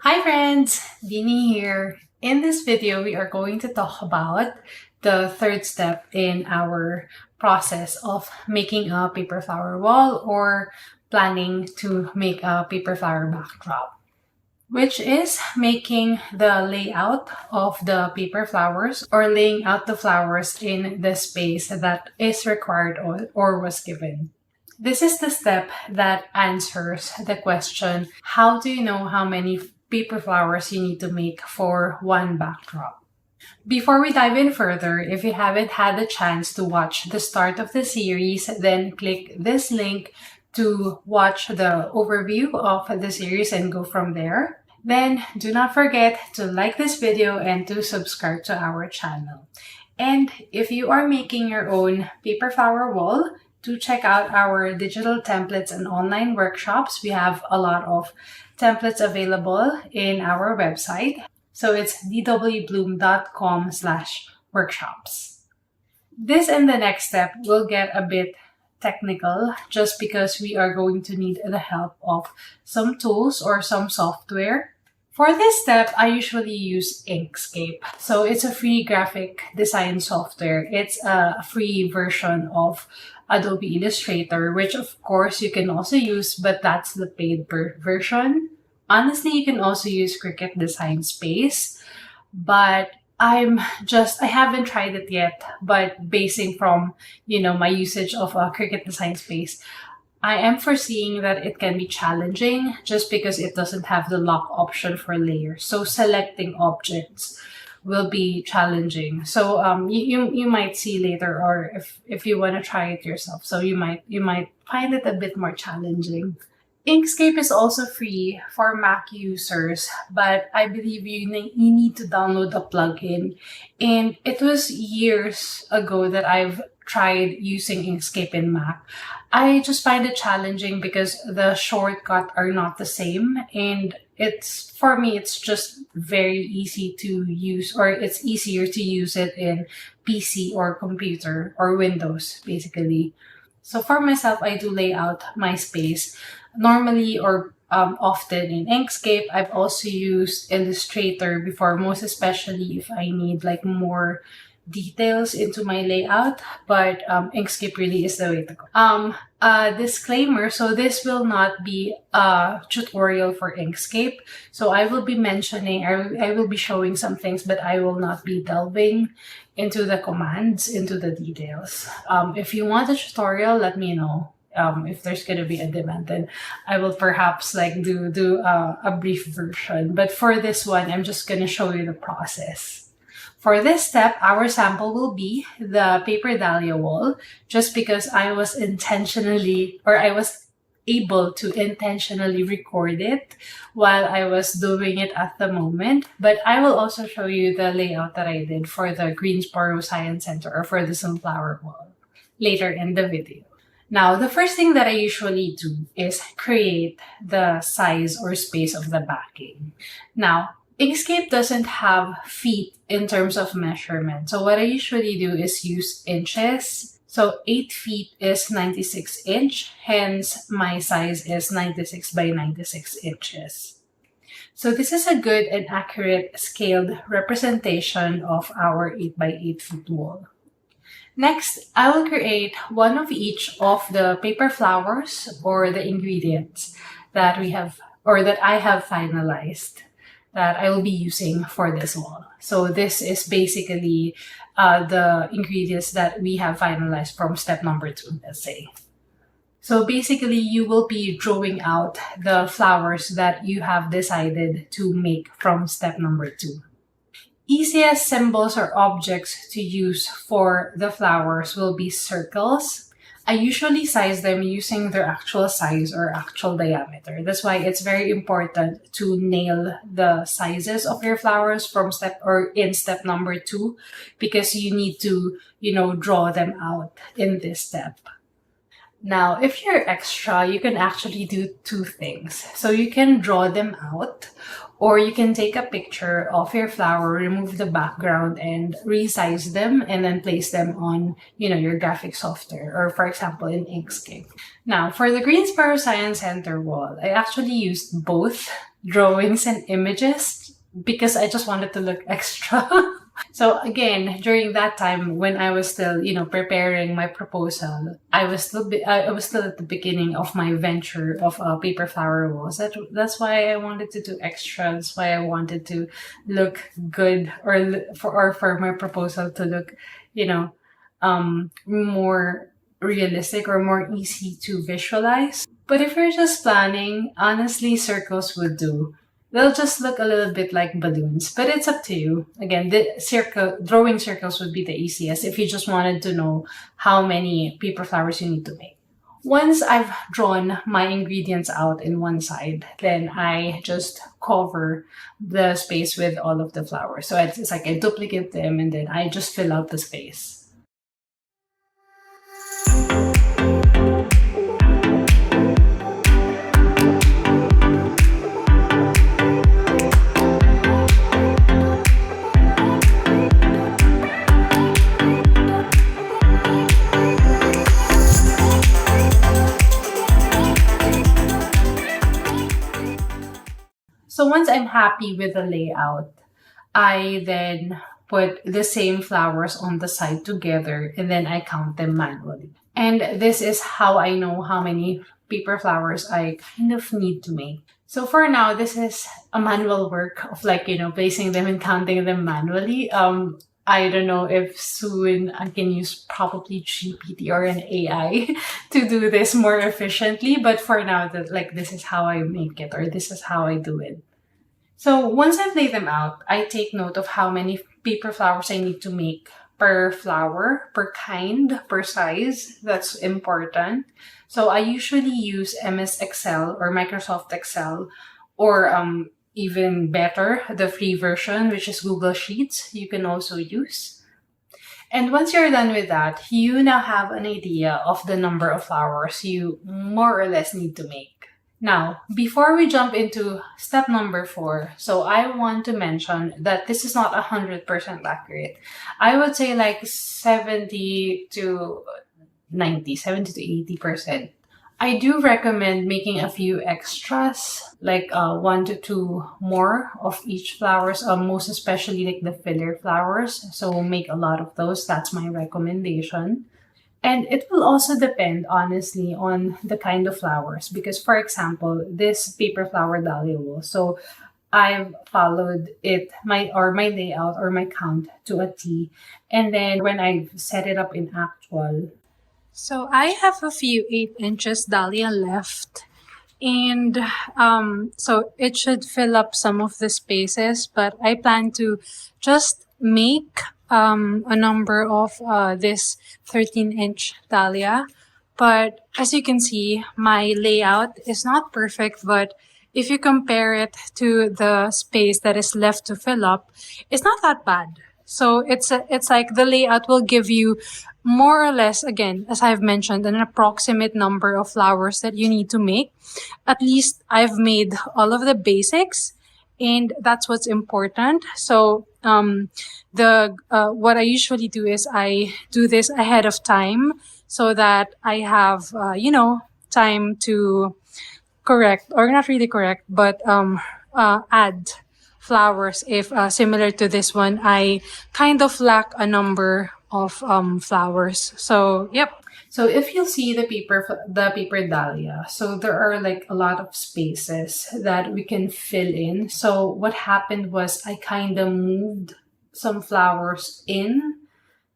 Hi friends, Dini here. In this video, we are going to talk about the third step in our process of making a paper flower wall or planning to make a paper flower backdrop, which is making the layout of the paper flowers or laying out the flowers in the space that is required or was given. This is the step that answers the question, how do you know how many paper flowers you need to make for one backdrop? Before we dive in further, if you haven't had the chance to watch the start of the series, then click this link to watch the overview of the series and go from there. Then do not forget to like this video and to subscribe to our channel. And if you are making your own paper flower wall, do check out our digital templates and online workshops. We have a lot of templates available in our website. So it's dwbloom.com/workshops. This and the next step will get a bit technical just because we are going to need the help of some tools or some software. For this step, I usually use Inkscape. So it's a free graphic design software. It's a free version of Adobe Illustrator, which of course you can also use, but that's the paid version. Honestly, you can also use Cricut Design Space, but I haven't tried it yet, but basing from, my usage of Cricut Design Space, I am foreseeing that it can be challenging just because it doesn't have the lock option for layers. So selecting objects will be challenging. So you might see later, or if you want to try it yourself. So you might find it a bit more challenging. Inkscape is also free for Mac users, but I believe you need to download a plugin. And it was years ago that I've tried using Inkscape in Mac. I just find it challenging because the shortcuts are not the same, and for me it's just very easy to use, or it's easier to use it in PC or computer or Windows basically. So for myself, I do lay out my space normally or often in Inkscape. I've also used Illustrator before, most especially if I need like more details into my layout, but Inkscape really is the way to go. Disclaimer, so this will not be a tutorial for Inkscape. So I will be mentioning, I will be showing some things, but I will not be delving into the commands, into the details. If you want a tutorial, let me know. If there's going to be a demand, then I will perhaps do a brief version. But for this one, I'm just going to show you the process. For this step, our sample will be the paper dahlia wall, just because I was able to intentionally record it while I was doing it at the moment. But I will also show you the layout that I did for the Greensboro Science Center or for the sunflower wall later in the video. Now, the first thing that I usually do is create the size or space of the backing. Now, Inkscape doesn't have feet in terms of measurement. So what I usually do is use inches. So 8 feet is 96 inch. Hence, my size is 96 by 96 inches. So this is a good and accurate scaled representation of our 8 by 8 foot wall. Next, I will create one of each of the paper flowers or the ingredients that we have, or that I have finalized, that I will be using for this wall. So this is basically the ingredients that we have finalized from step number 2, let's say. So basically, you will be drawing out the flowers that you have decided to make from step number 2. Easiest symbols or objects to use for the flowers will be circles. I usually size them using their actual size or actual diameter. That's why it's very important to nail the sizes of your flowers in step number 2, because you need to, draw them out in this step. Now, if you're extra, you can actually do 2 things. So you can draw them out, or you can take a picture of your flower, remove the background, and resize them, and then place them on, your graphic software, or for example, in Inkscape. Now, for the Greensboro Science Center wall, I actually used both drawings and images because I just wanted to look extra. So again, during that time when I was still, preparing my proposal, I was still at the beginning of my venture of paper flower walls. That's why I wanted to do extra. That's why I wanted to look good, or for my proposal to look, more realistic or more easy to visualize. But if you're just planning, honestly, circles would do. They'll just look a little bit like balloons, but it's up to you. Again, drawing circles would be the easiest if you just wanted to know how many paper flowers you need to make. Once I've drawn my ingredients out in one side, then I just cover the space with all of the flowers. So it's like I duplicate them and then I just fill out the space. So once I'm happy with the layout, I then put the same flowers on the side together and then I count them manually. And this is how I know how many paper flowers I kind of need to make. So for now, this is a manual work of placing them and counting them manually. I don't know if soon I can use probably GPT or an AI to do this more efficiently. But for now, this is how I make it, or this is how I do it. So once I've laid them out, I take note of how many paper flowers I need to make per flower, per kind, per size. That's important. So I usually use MS Excel or Microsoft Excel, or even better, the free version, which is Google Sheets, you can also use. And once you're done with that, you now have an idea of the number of flowers you more or less need to make. Now, before we jump into step number 4, so I want to mention that this is not 100% accurate. I would say like 70 to 80%. I do recommend making a few extras, like 1 to 2 more of each flowers, most especially like the filler flowers. So make a lot of those. That's my recommendation. And it will also depend, honestly, on the kind of flowers. Because, for example, this paper flower dahlia wall, so I've followed my layout or my count to a T. And then when I've set it up in actual, so I have a few 8 inches dahlia left. And so it should fill up some of the spaces, but I plan to just make a number of this 13-inch dahlia. But as you can see, my layout is not perfect, but if you compare it to the space that is left to fill up, it's not that bad. So it's like the layout will give you more or less, again, as I've mentioned, an approximate number of flowers that you need to make. At least I've made all of the basics, and that's what's important. So what I usually do is I do this ahead of time so that I have time to correct, or not really correct, but add flowers if similar to this one I kind of lack a number of flowers. So yep. So if you'll see the paper dahlia, so there are like a lot of spaces that we can fill in. So what happened was I kind of moved some flowers in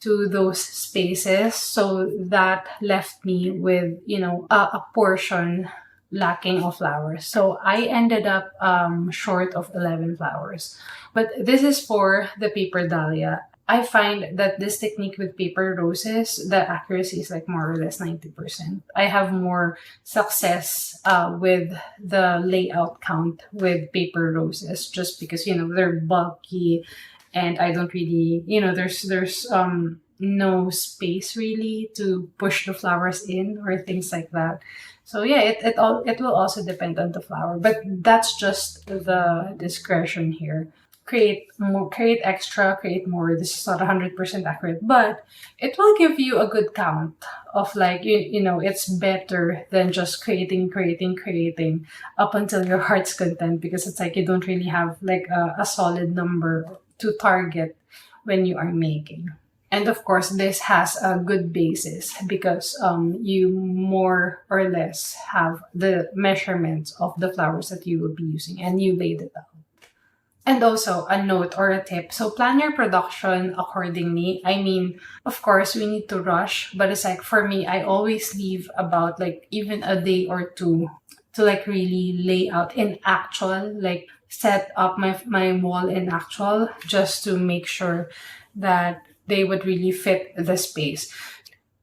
to those spaces, so that left me with a portion lacking of flowers. So I ended up short of 11 flowers. But this is for the paper dahlia. I find that this technique with paper roses, the accuracy is like more or less 90%. I have more success with the layout count with paper roses, just because they're bulky and I don't really there's no space really to push the flowers in or things like that. So yeah, it will also depend on the flower, but that's just the discretion here. create more, create extra, create more. This is not 100% accurate, but it will give you a good count of like, you know, it's better than just creating up until your heart's content, because it's like you don't really have like a solid number to target when you are making. And of course, this has a good basis because you more or less have the measurements of the flowers that you will be using and you laid it out. And also a note or a tip. So plan your production accordingly. I mean, of course, we need to rush, but it's like for me, I always leave about like even a day or two to like really lay out in actual, like set up my wall in actual, just to make sure that they would really fit the space.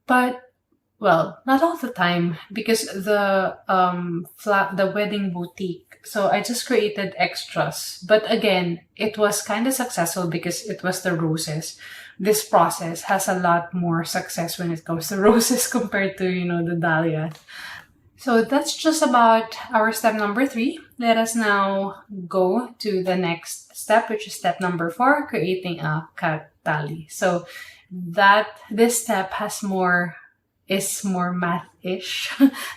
But well, not all the time, because the wedding boutique, so I just created extras. But again, it was kind of successful because it was the roses. This process has a lot more success when it comes to roses compared to, you know, the dahlias. So that's just about our step number 3. Let us now go to the next step, which is step number 4, creating a cut tally. So this step is more math-ish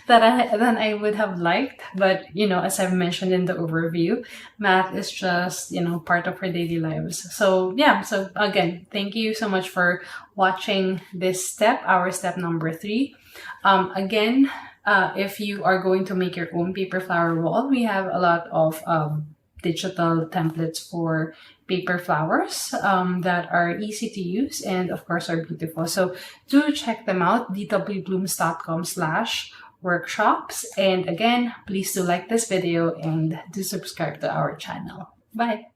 than I would have liked. But, you know, as I've mentioned in the overview, math is just, you know, part of our daily lives. So yeah, so again, thank you so much for watching this step, our step number 3. Again, if you are going to make your own paper flower wall, we have a lot of digital templates for paper flowers that are easy to use and of course are beautiful. So do check them out, dwblooms.com/workshops. And again, please do like this video and do subscribe to our channel. Bye!